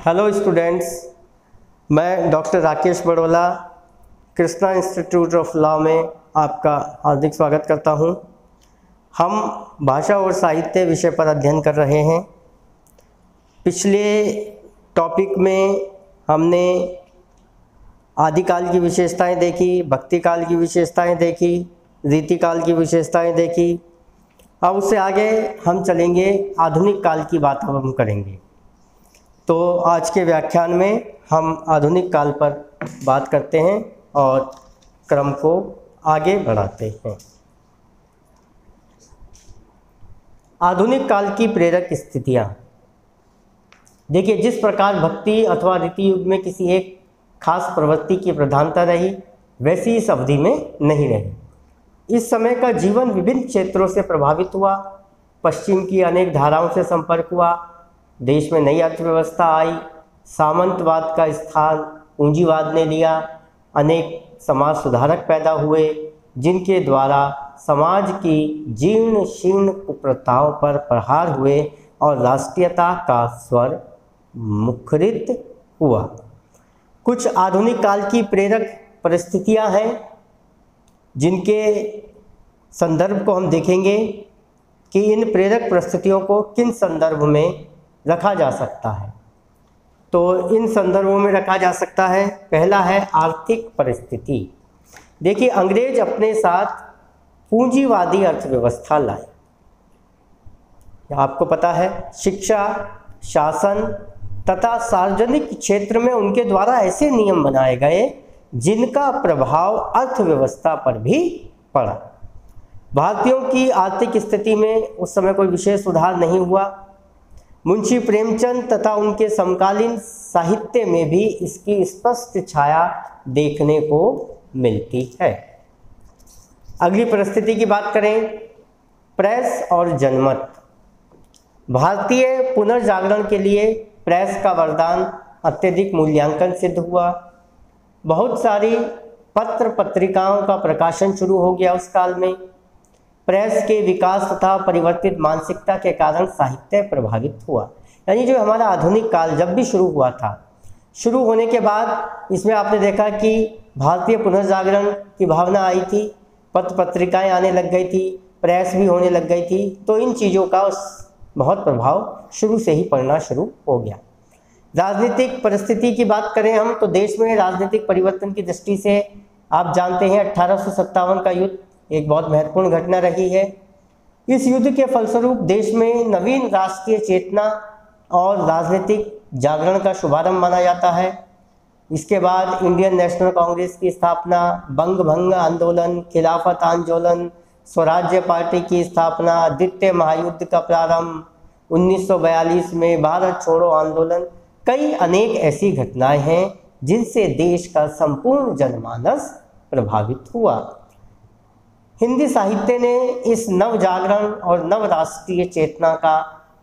Hello students, मैं doctor Rakesh Badola Krishna institute of law में आपका हार्दिक स्वागत करता हूं। हम भाषा और साहित्य विषय पर अध्ययन कर रहे हैं। पिछले टॉपिक में हमने आदिकाल की विशेषताएं देखी, भक्तिकाल की विशेषताएं देखी, रीतिकाल की विशेषताएं देखी। अब उससे आगे हम चलेंगे, आधुनिक काल की बात हम करेंगे। तो आज के व्याख्यान में हम आधुनिक काल पर बात करते हैं और क्रम को आगे बढ़ाते हैं। आधुनिक काल की प्रेरक स्थितियाँ। देखिए, जिस प्रकार भक्ति अथवा रीति युग में किसी एक खास प्रवृत्ति की प्रधानता रही, वैसी इस अवधि में नहीं रही। इस समय का जीवन विभिन्न क्षेत्रों से प्रभावित हुआ। पश्चिम की अनेक धाराओं से संपर्क हुआ। देश में नई अर्थव्यवस्था आई। सामंतवाद का स्थान पूंजीवाद ने लिया। अनेक समाज सुधारक पैदा हुए, जिनके द्वारा समाज की जीर्ण शीर्ण कुप्रथाओं पर प्रहार हुए और राष्ट्रीयता का स्वर मुखरित हुआ। कुछ आधुनिक काल की प्रेरक परिस्थितियां हैं, जिनके संदर्भ को हम देखेंगे कि इन प्रेरक परिस्थितियों को किन संदर्भ में रखा जा सकता है। तो इन संदर्भों में रखा जा सकता है, पहला है आर्थिक परिस्थिति। देखिए, अंग्रेज अपने साथ पूंजीवादी अर्थव्यवस्था लाए। आपको पता है, शिक्षा, शासन तथा सार्वजनिक क्षेत्र में उनके द्वारा ऐसे नियम बनाए गए जिनका प्रभाव अर्थव्यवस्था पर भी पड़ा। भारतीयों की आर्थिक स्थिति में उस समय कोई विशेष सुधार नहीं हुआ। मुंशी प्रेमचंद तथा उनके समकालीन साहित्य में भी इसकी स्पष्ट छाया देखने को मिलती है। अगली परिस्थिति की बात करें, प्रेस और जनमत। भारतीय पुनर्जागरण के लिए प्रेस का वरदान अत्यधिक मूल्यांकन सिद्ध हुआ। बहुत सारी पत्र पत्रिकाओं का प्रकाशन शुरू हो गया उस काल में। प्रेस के विकास तथा परिवर्तित मानसिकता के कारण साहित्य प्रभावित हुआ। यानी जो हमारा आधुनिक काल जब भी शुरू हुआ था, शुरू होने के बाद इसमें आपने देखा कि भारतीय पुनर्जागरण की भावना आई थी, पत्र पत्रिकाएं आने लग गई थी, प्रेस भी होने लग गई थी। तो इन चीज़ों का बहुत प्रभाव शुरू से ही पड़ना शुरू हो गया। राजनीतिक परिस्थिति की बात करें हम, तो देश में राजनीतिक परिवर्तन की दृष्टि से आप जानते हैं 1857 का युद्ध एक बहुत महत्वपूर्ण घटना रही है। इस युद्ध के फलस्वरूप देश में नवीन राष्ट्रीय चेतना और राजनीतिक जागरण का शुभारंभ माना जाता है। इसके बाद इंडियन नेशनल कांग्रेस की स्थापना, बंग भंग आंदोलन, खिलाफत आंदोलन, स्वराज्य पार्टी की स्थापना, द्वितीय महायुद्ध का प्रारंभ, 1942 में भारत छोड़ो आंदोलन, कई अनेक ऐसी घटनाएं हैं जिनसे देश का संपूर्ण जनमानस प्रभावित हुआ। हिंदी साहित्य ने इस नव जागरण और नव राष्ट्रीय चेतना का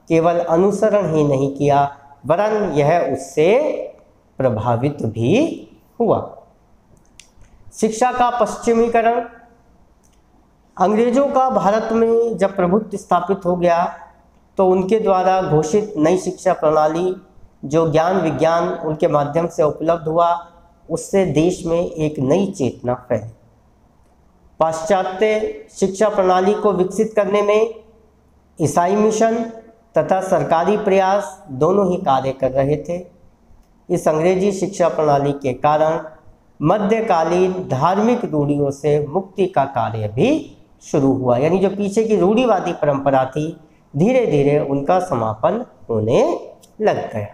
केवल अनुसरण ही नहीं किया, वरन यह उससे प्रभावित भी हुआ। शिक्षा का पश्चिमीकरण। अंग्रेजों का भारत में जब प्रभुत्व स्थापित हो गया, तो उनके द्वारा घोषित नई शिक्षा प्रणाली, जो ज्ञान विज्ञान उनके माध्यम से उपलब्ध हुआ, उससे देश में एक नई चेतना फैली। पाश्चात्य शिक्षा प्रणाली को विकसित करने में ईसाई मिशन तथा सरकारी प्रयास दोनों ही कार्य कर रहे थे। इस अंग्रेजी शिक्षा प्रणाली के कारण मध्यकालीन धार्मिक रूढ़ियों से मुक्ति का कार्य भी शुरू हुआ। यानी जो पीछे की रूढ़िवादी परंपरा थी, धीरे धीरे उनका समापन होने लग गया।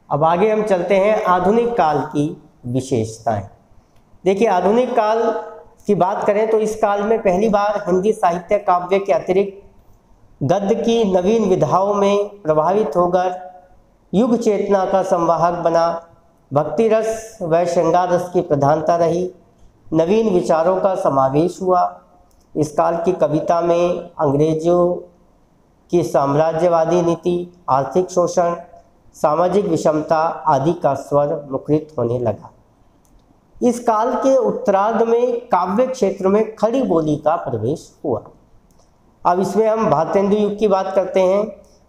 अब आगे हम चलते हैं आधुनिक काल की विशेषताएं। देखिए, आधुनिक काल की बात करें तो इस काल में पहली बार हिंदी साहित्य काव्य के अतिरिक्त गद्य की नवीन विधाओं में प्रभावित होकर युग चेतना का संवाहक बना। भक्ति रस व श्रृंगार रस की प्रधानता रही। नवीन विचारों का समावेश हुआ। इस काल की कविता में अंग्रेजों की साम्राज्यवादी नीति, आर्थिक शोषण, सामाजिक विषमता आदि का स्वर मुखरित होने लगा। इस काल के उत्तरार्ध में काव्य क्षेत्र में खड़ी बोली का प्रवेश हुआ। अब इसमें हम भारतेंदु युग की बात करते हैं।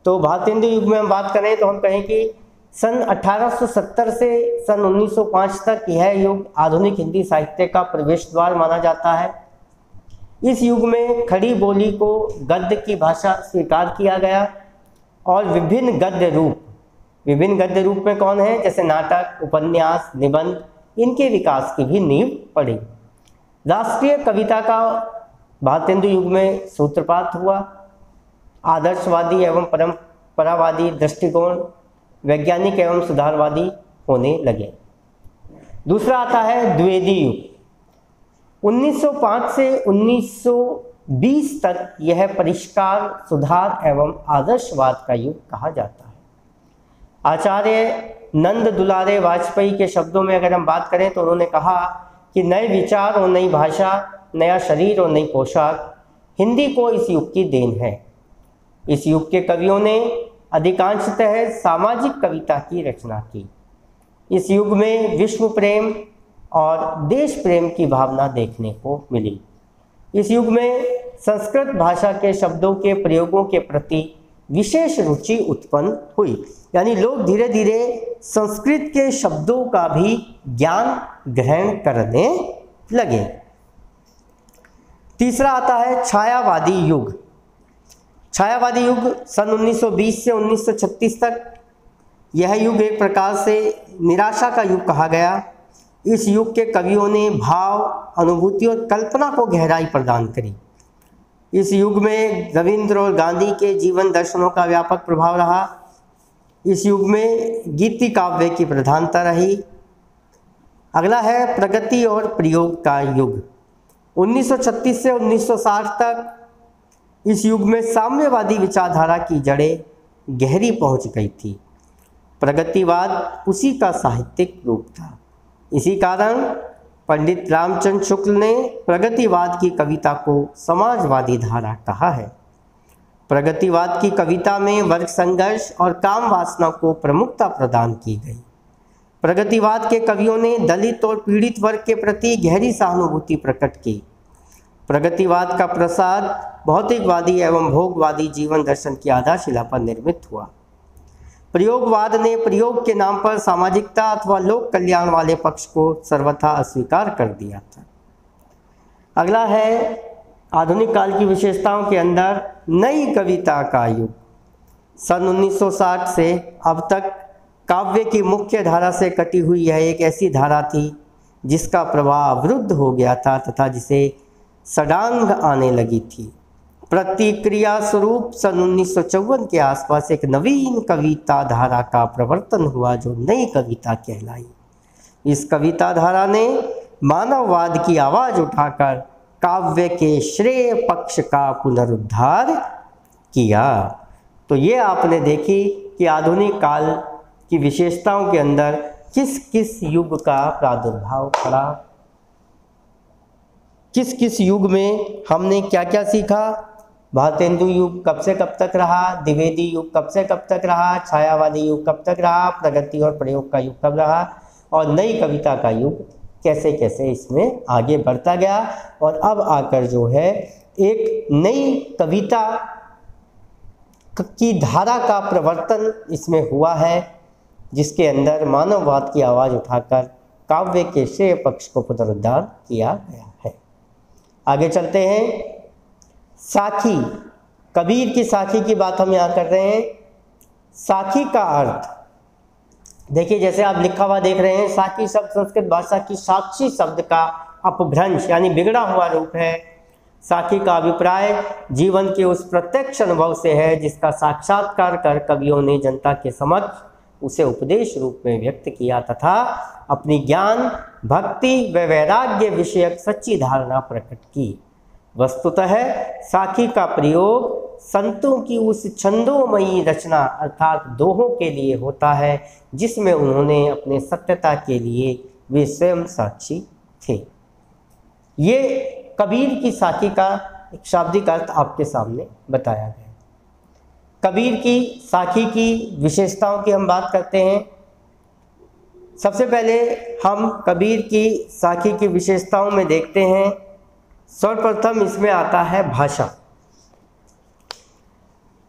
तो भारतेंदु युग में हम बात करें तो हम कहें कि सन 1870 से सन 1905 तक यह युग आधुनिक हिंदी साहित्य का प्रवेश द्वार माना जाता है। इस युग में खड़ी बोली को गद्य की भाषा स्वीकार किया गया और विभिन्न गद्य रूप में कौन है, जैसे नाटक, उपन्यास, निबंध, इनके विकास की भी नींव पड़ी। राष्ट्रीय कविता का भारतेंदु युग में सूत्रपात हुआ। आदर्शवादी एवं परंपरावादी दृष्टिकोण वैज्ञानिक एवं सुधारवादी होने लगे। दूसरा आता है द्विवेदी युग। 1905 से 1920 तक यह परिष्कार, सुधार एवं आदर्शवाद का युग कहा जाता है। आचार्य नंद दुलारे वाजपेयी के शब्दों में अगर हम बात करें तो उन्होंने कहा कि नए विचार और नई भाषा, नया शरीर और नई पोशाक हिंदी को इस युग की देन है। इस युग के कवियों ने अधिकांशतः सामाजिक कविता की रचना की। इस युग में विश्व प्रेम और देश प्रेम की भावना देखने को मिली। इस युग में संस्कृत भाषा के शब्दों के प्रयोगों के प्रति विशेष रुचि उत्पन्न हुई, यानी लोग धीरे धीरे संस्कृत के शब्दों का भी ज्ञान ग्रहण करने लगे। तीसरा आता है छायावादी युग। छायावादी युग सन 1920 से 1936 तक, यह युग एक प्रकार से निराशा का युग कहा गया। इस युग के कवियों ने भाव, अनुभूति और कल्पना को गहराई प्रदान करी। इस युग में रविंद्र और गांधी के जीवन दर्शनों का व्यापक प्रभाव रहा। इस युग में गीति काव्य की प्रधानता रही। अगला है प्रगति और प्रयोग का युग। 1936 से 1960 तक इस युग में साम्यवादी विचारधारा की जड़ें गहरी पहुंच गई थी। प्रगतिवाद उसी का साहित्यिक रूप था। इसी कारण पंडित रामचंद्र शुक्ल ने प्रगतिवाद की कविता को समाजवादी धारा कहा है। प्रगतिवाद की कविता में वर्ग संघर्ष और काम वासना को प्रमुखता प्रदान की गई। प्रगतिवाद के कवियों ने दलित और पीड़ित वर्ग के प्रति गहरी सहानुभूति प्रकट की। प्रगतिवाद का प्रसार भौतिकवादी एवं भोगवादी जीवन दर्शन की आधारशिला पर निर्मित हुआ। प्रयोगवाद ने प्रयोग के नाम पर सामाजिकता अथवा लोक कल्याण वाले पक्ष को सर्वथा अस्वीकार कर दिया था। अगला है आधुनिक काल की विशेषताओं के अंदर नई कविता का युग। सन 1960 से अब तक काव्य की मुख्य धारा से कटी हुई यह एक ऐसी धारा थी जिसका प्रवाह अवरुद्ध हो गया था तथा जिसे सडांग आने लगी थी। प्रतिक्रिया स्वरूप सन 1954 के आसपास एक नवीन कविता धारा का प्रवर्तन हुआ जो नई कविता कहलाई। इस कविता धारा ने मानववाद की आवाज़ उठाकर काव्य के श्रेय पक्ष का पुनरुद्धार किया। तो ये आपने देखी कि आधुनिक काल की विशेषताओं के अंदर किस किस युग का प्रादुर्भाव पड़ा, किस किस युग में हमने क्या क्या सीखा। भारतेंदु युग कब से कब तक रहा, द्विवेदी युग कब से कब तक रहा, छायावादी युग कब तक रहा, प्रगति और प्रयोग का युग कब रहा, और नई कविता का युग कैसे कैसे इसमें आगे बढ़ता गया। और अब आकर जो है एक नई कविता की धारा का प्रवर्तन इसमें हुआ है जिसके अंदर मानववाद की आवाज़ उठाकर काव्य के श्रेय पक्ष को पुनरुद्धार किया गया है। आगे चलते हैं। साखी, कबीर की साखी की बात हम यहाँ कर रहे हैं। साखी का अर्थ देखिए, जैसे आप लिखा हुआ देख रहे हैं, साखी शब्द संस्कृत भाषा की साक्षी शब्द का अपभ्रंश यानी बिगड़ा हुआ रूप है। साखी का अभिप्राय जीवन के उस प्रत्यक्ष अनुभव से है जिसका साक्षात्कार कर कवियों ने जनता के समक्ष उसे उपदेश रूप में व्यक्त किया तथा अपनी ज्ञान, भक्ति व वैराग्य विषयक सच्ची धारणा प्रकट की। वस्तुतः साखी का प्रयोग संतों की उस छंदोमयी रचना अर्थात दोहों के लिए होता है जिसमें उन्होंने अपने सत्यता के लिए वे स्वयं साक्षी थे। ये कबीर की साखी का एक शाब्दिक अर्थ आपके सामने बताया गया। कबीर की साखी की विशेषताओं की हम बात करते हैं। सबसे पहले हम कबीर की साखी की विशेषताओं में देखते हैं। सर्वप्रथम इसमें आता है भाषा।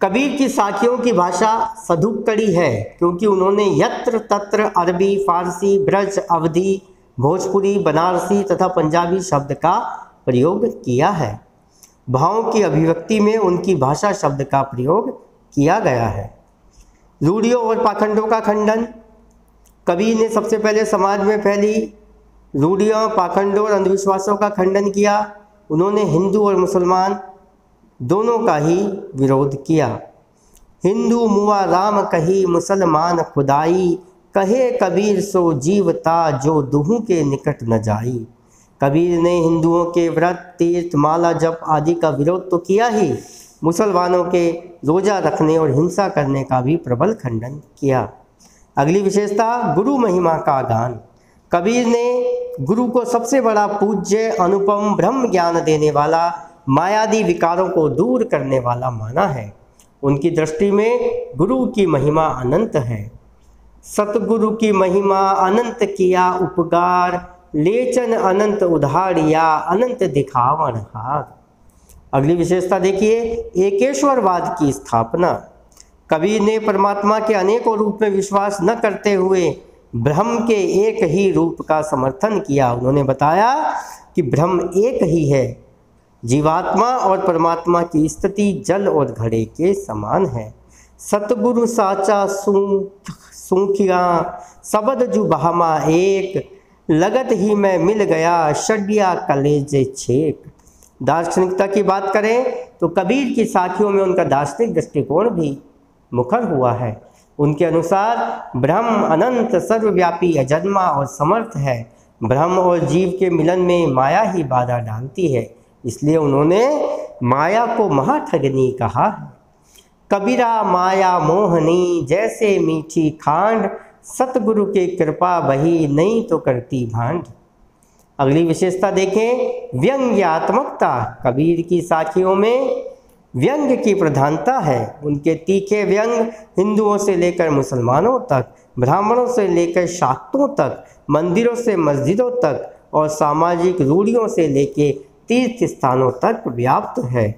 कबीर की साखियों की भाषा सधुक्कड़ी है, क्योंकि उन्होंने यत्र तत्र अरबी, फारसी, ब्रज, अवधी, भोजपुरी, बनारसी तथा पंजाबी शब्द का प्रयोग किया है। भावों की अभिव्यक्ति में उनकी भाषा शब्द का प्रयोग किया गया है। रूढ़ियों और पाखंडों का खंडन। कबीर ने सबसे पहले समाज में फैली रूढ़ियों, पाखंडों और अंधविश्वासों का खंडन किया। उन्होंने हिंदू और मुसलमान दोनों का ही विरोध किया। हिंदू मुआ राम कही, मुसलमान खुदाई, कहे कबीर सो जीवता, जो दुहू के निकट न जाई। कबीर ने हिंदुओं के व्रत, तीर्थ, माला जप आदि का विरोध तो किया ही, मुसलमानों के रोजा रखने और हिंसा करने का भी प्रबल खंडन किया। अगली विशेषता, गुरु महिमा का गान। कबीर ने गुरु को सबसे बड़ा पूज्य, अनुपम, ब्रह्म ज्ञान देने वाला, मायादी विकारों को दूर करने वाला माना है। उनकी दृष्टि में गुरु की महिमा अनंत है। सतगुरु की महिमा अनंत किया उपकार, लेचन अनंत उधारिया, अनंत दिखावन हार। अगली विशेषता देखिए, एकेश्वरवाद की स्थापना। कबीर ने परमात्मा के अनेकों रूप में विश्वास न करते हुए ब्रह्म के एक ही रूप का समर्थन किया। उन्होंने बताया कि ब्रह्म एक ही है। जीवात्मा और परमात्मा की स्थिति जल और घड़े के समान है। सतगुरु साचा सूखिया, सबद जु बहमा एक, लगत ही में मिल गया, षड्या कलेजे छेक। दार्शनिकता की बात करें तो कबीर की साखियों में उनका दार्शनिक दृष्टिकोण भी मुखर हुआ है। उनके अनुसार ब्रह्म अनंत, सर्वव्यापी, अजन्मा और समर्थ है। ब्रह्म और जीव के मिलन में माया ही बाधा डालती है, इसलिए उन्होंने माया को महाठगनी कहा है। कबीरा माया मोहनी, जैसे मीठी खांड, सतगुरु की कृपा बही, नहीं तो करती भांड। अगली विशेषता देखें, व्यंग्यात्मकता। कबीर की साखियों में व्यंग की प्रधानता है। उनके तीखे व्यंग हिंदुओं से लेकर मुसलमानों तक, ब्राह्मणों से लेकर शाक्तों तक, मंदिरों से मस्जिदों तक और सामाजिक रूढ़ियों से लेकर तीर्थ स्थानों तक व्याप्त है।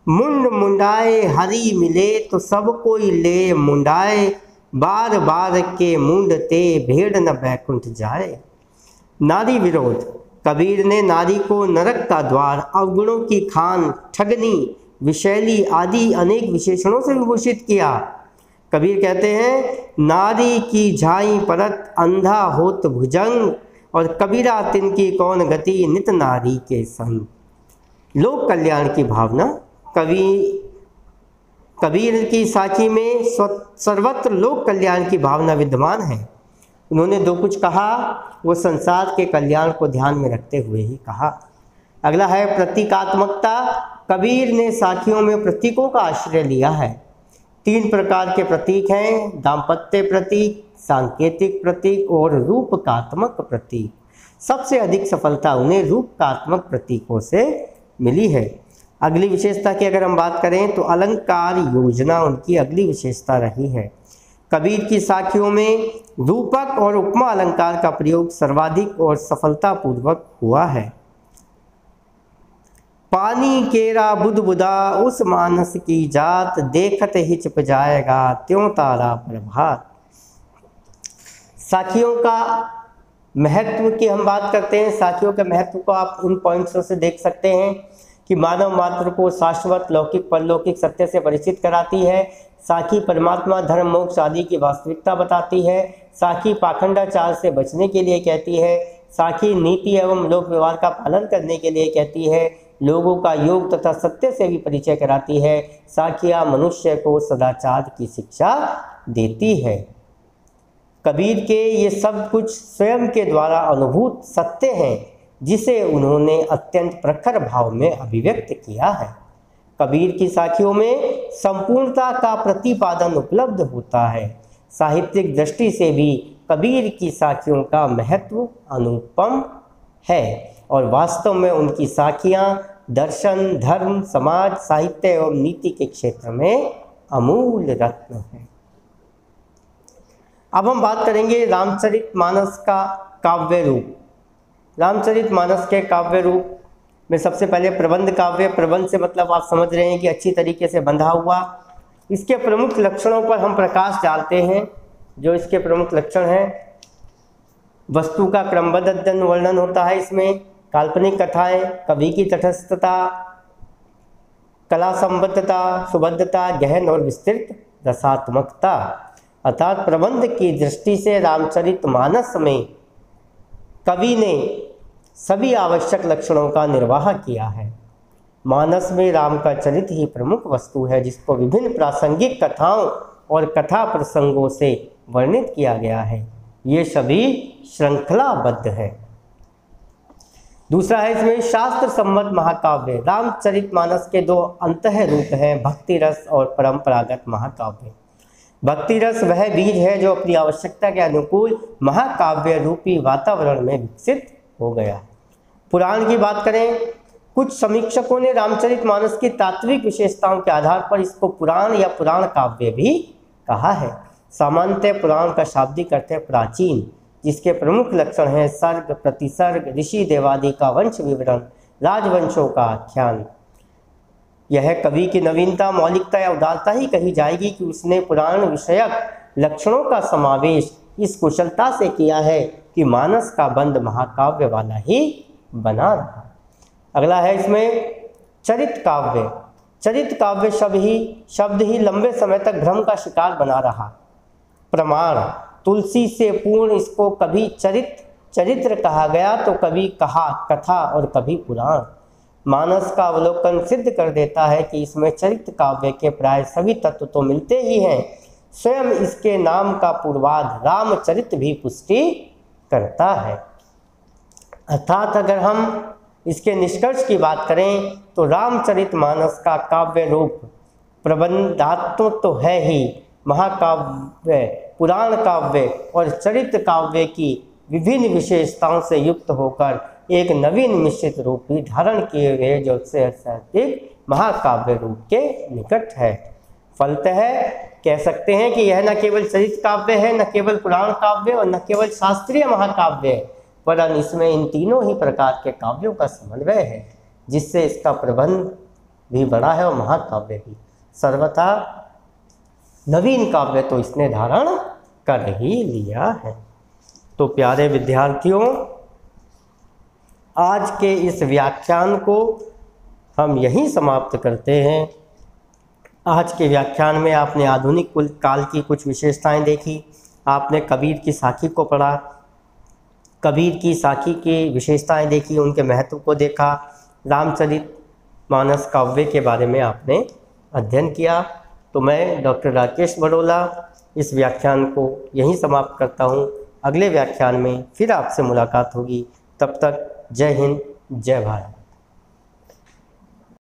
मुंड मुंडाए हरि मिले, तो सब कोई ले मुंडाए, बार बार के मुंडते, भेड़ न बैकुंठ जाए। नारी विरोध। कबीर ने नारी को नरक का द्वार, अवगुणों की खान, ठगनी, विशैली आदि अनेक विशेषणों से विभूषित किया। कबीर कहते हैं, नारी की झाई परत, अंधा होत भुजंग, और कबीरा तिनकी कौन गति, नित नारी के संग। लोक कल्याण की भावना। कबीर की साखी में सर्वत्र लोक कल्याण की भावना विद्यमान है। उन्होंने जो कुछ कहा वो संसार के कल्याण को ध्यान में रखते हुए ही कहा। अगला है प्रतीकात्मकता। कबीर ने साखियों में प्रतीकों का आश्रय लिया है। 3 प्रकार के प्रतीक हैं, दाम्पत्य प्रतीक, सांकेतिक प्रतीक और रूपकात्मक प्रतीक। सबसे अधिक सफलता उन्हें रूपकात्मक प्रतीकों से मिली है। अगली विशेषता की अगर हम बात करें तो अलंकार योजना उनकी अगली विशेषता रही है। कबीर की साखियों में रूपक और उपमा अलंकार का प्रयोग सर्वाधिक और सफलतापूर्वक हुआ है। पानी केरा बुदबुदा, उस मानस की जात, देखत ही छिप जाएगा, त्यों तारा प्रभात। साखियों का महत्व की हम बात करते हैं। साखियों के महत्व को आप उन पॉइंट्सों से देख सकते हैं कि मानव मात्र को शाश्वत लौकिक परलौकिक सत्य से परिचित कराती है। साखी परमात्मा, धर्म, मोक्ष आदि की वास्तविकता बताती है। साखी पाखंडाचार से बचने के लिए कहती है। साखी नीति एवं लोक व्यवहार का पालन करने के लिए कहती है। लोगों का योग तथा सत्य से भी परिचय कराती है। साखियाँ मनुष्य को सदाचार की शिक्षा देती है। कबीर के ये सब कुछ स्वयं के द्वारा अनुभूत सत्य हैं, जिसे उन्होंने अत्यंत प्रखर भाव में अभिव्यक्त किया है। कबीर की साखियों में संपूर्णता का प्रतिपादन उपलब्ध होता है। साहित्यिक दृष्टि से भी कबीर की साखियों का महत्व अनुपम है और वास्तव में उनकी साखियाँ दर्शन, धर्म, समाज, साहित्य एवं नीति के क्षेत्र में अमूल रत्न हैं। अब हम बात करेंगे रामचरितमानस का काव्य रूप। रामचरितमानस के काव्य रूप में सबसे पहले प्रबंध काव्य। प्रबंध से मतलब आप समझ रहे हैं कि अच्छी तरीके से बंधा हुआ। इसके प्रमुख लक्षणों पर हम प्रकाश डालते हैं। जो इसके प्रमुख लक्षण हैं, वस्तु का क्रमबद्ध अध्ययन वर्णन होता है इसमें, काल्पनिक कथाएं, कवि की तटस्थता, कला संबद्धता, सुबद्धता, गहन और विस्तृत रसात्मकता। अर्थात प्रबंध की दृष्टि से रामचरितमानस में कवि ने सभी आवश्यक लक्षणों का निर्वाह किया है। मानस में राम का चरित्र ही प्रमुख वस्तु है, जिसको विभिन्न प्रासंगिक कथाओं और कथा प्रसंगों से वर्णित किया गया है। ये सभी श्रृंखलाबद्ध है। दूसरा है इसमें शास्त्र सम्मत महाकाव्य। रामचरितमानस के दो अंतः रूप हैं, भक्ति रस और परंपरागत महाकाव्य। भक्ति रस वह बीज है जो अपनी आवश्यकता के अनुकूल महाकाव्य रूपी वातावरण में विकसित हो गया। पुराण की बात करें, कुछ समीक्षकों ने रामचरितमानस की तात्विक विशेषताओं के आधार पर इसको पुराण या पुराण काव्य भी कहा है। सामान्यतः पुराण का शाब्दिक अर्थ है प्राचीन, जिसके प्रमुख लक्षण हैं सर्ग, प्रतिसर्ग, ऋषि देवादि का वंश विवरण, राजवंशों का आख्यान। यह कवि की नवीनता, मौलिकता या उदारता ही कही जाएगी कि उसने पुराण विषयक लक्षणों का समावेश इस कुशलता से किया है कि मानस का बंध महाकाव्य वाला ही बना रहा। अगला है इसमें चरित काव्य। चरित काव्य शब्द ही लंबे समय तक भ्रम का शिकार बना रहा। प्रमाण तुलसी से पूर्ण इसको कभी चरित्र कहा गया तो कभी कहा कथा और कभी पुराण। मानस का अवलोकन सिद्ध कर देता है कि इसमें चरित्र काव्य के प्राय सभी तत्व तो मिलते ही हैं, स्वयं इसके नाम का पूर्वार्ध रामचरित भी पुष्टि करता है। अर्थात अगर हम इसके निष्कर्ष की बात करें तो रामचरितमानस का काव्य रूप प्रबंधात्मक तो है ही, महाकाव्य, पुराण काव्य और चरित्र काव्य की विभिन्न विशेषताओं से युक्त होकर एक नवीन मिश्रित रूप भी धारण किए हुए जो अधिक महाकाव्य रूप के निकट है। फलतः कह सकते हैं कि यह न केवल चरित्र काव्य है, न केवल पुराण काव्य और न केवल शास्त्रीय महाकाव्य है, वरन इसमें इन तीनों ही प्रकार के काव्यों का समन्वय है, जिससे इसका प्रबंध भी बड़ा है और महाकाव्य भी। सर्वथा नवीन काव्य तो इसने धारण कर ही लिया है। तो प्यारे विद्यार्थियों, आज के इस व्याख्यान को हम यहीं समाप्त करते हैं। आज के व्याख्यान में आपने आधुनिक काल की कुछ विशेषताएं देखी, आपने कबीर की साखी को पढ़ा, कबीर की साखी की विशेषताएं देखी, उनके महत्व को देखा, रामचरितमानस काव्य के बारे में आपने अध्ययन किया। तो मैं डॉक्टर राकेश बड़ोला इस व्याख्यान को यहीं समाप्त करता हूँ। अगले व्याख्यान में फिर आपसे मुलाकात होगी। तब तक जय हिंद, जय भारत।